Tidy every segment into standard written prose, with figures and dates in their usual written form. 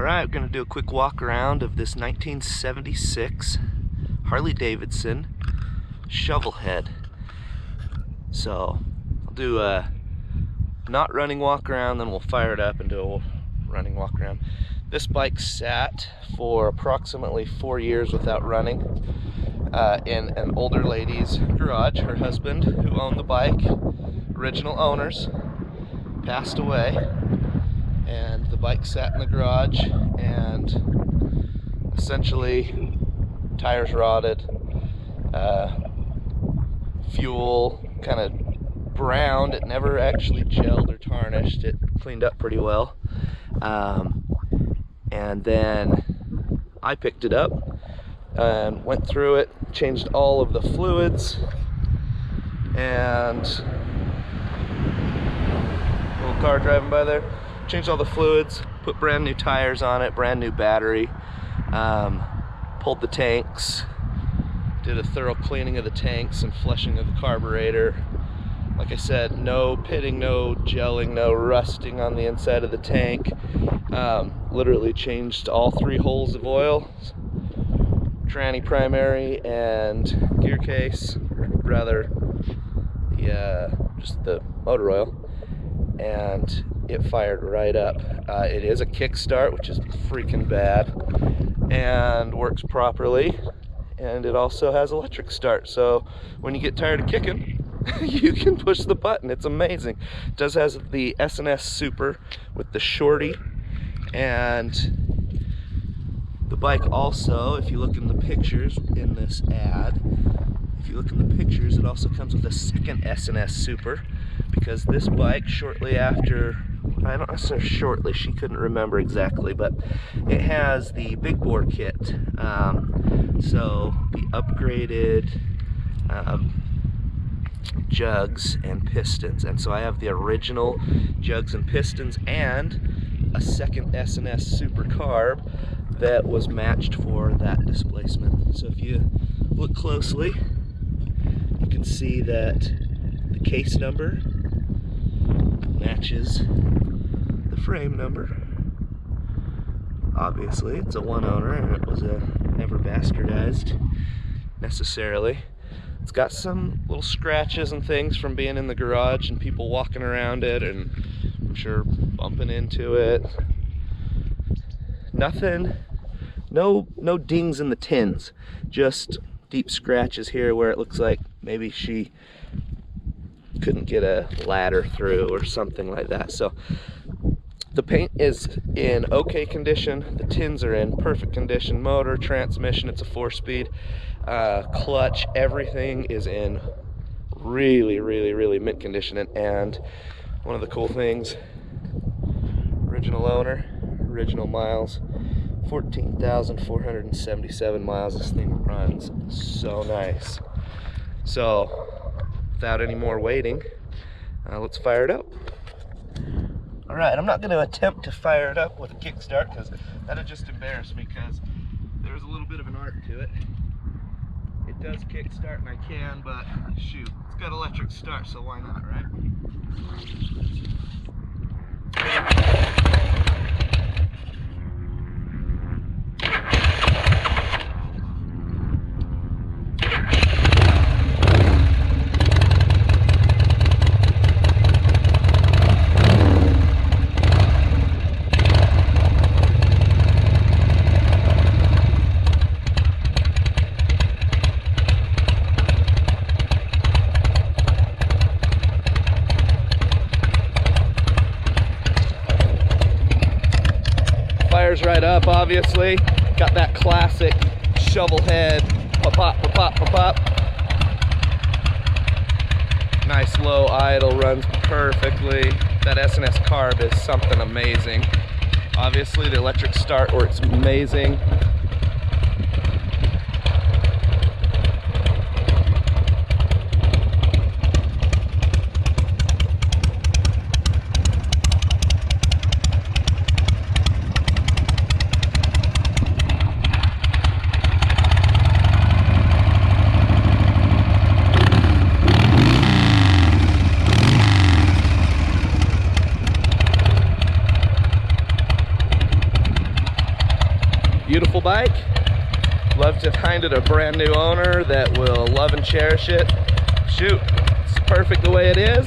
Alright, we're going to do a quick walk around of this 1976 Harley Davidson Shovelhead. So, I'll do a not running walk around, then we'll fire it up and do a running walk around. This bike sat for approximately 4 years without running in an older lady's garage. Her husband, who owned the bike, original owners, passed away, and the bike sat in the garage and essentially tires rotted, fuel kind of browned. It never actually gelled or tarnished. It cleaned up pretty well, and then I picked it up and went through it, changed all of the fluids, and little car driving by there, changed all the fluids, put brand new tires on it, brand new battery, pulled the tanks, did a thorough cleaning of the tanks and flushing of the carburetor. Like I said, no pitting, no gelling, no rusting on the inside of the tank. Literally changed all 3 holes of oil, tranny, primary, and gear case, or rather just the motor oil, and it fired right up. It is a kickstart, which is freaking bad, and works properly, and it also has electric start, so when you get tired of kicking, you can push the button. It's amazing. It does has the S&S Super with the shorty, and the bike also, if you look in the pictures in this ad, if you look in the pictures, it also comes with a second S&S Super, because this bike, shortly after, I don't know, shortly, she couldn't remember exactly, but it has the big bore kit, so the upgraded jugs and pistons, and so I have the original jugs and pistons and a second S&S Super Carb that was matched for that displacement. So if you look closely, you can see that the case number matches the frame number. Obviously, it's a one owner, and it was never bastardized necessarily. It's got some little scratches and things from being in the garage and people walking around it, and I'm sure bumping into it. Nothing, no dings in the tins, just deep scratches here where it looks like maybe she couldn't get a ladder through or something like that. So the paint is in okay condition, the tins are in perfect condition, motor, transmission, it's a 4-speed, clutch, everything is in really mint condition. And one of the cool things, original owner, original miles, 14,477 miles. This thing runs so nice. So without any more waiting, let's fire it up. Alright, I'm not going to attempt to fire it up with a kickstart, because that'd just embarrass me, because there's a little bit of an art to it. It does kickstart and I can, but shoot, it's got electric start, so why not, right? Right up, obviously. Got that classic shovel head, pop, pop, pop, pop, pop. Nice low idle, runs perfectly. That S&S Carb is something amazing. Obviously, the electric start works amazing. bike. Love to find it a brand new owner that will love and cherish it. Shoot, it's perfect the way it is.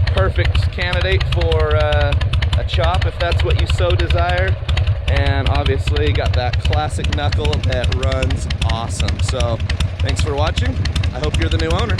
Perfect candidate for a chop if that's what you so desire. And obviously got that classic knuckle that runs awesome. So thanks for watching. I hope you're the new owner.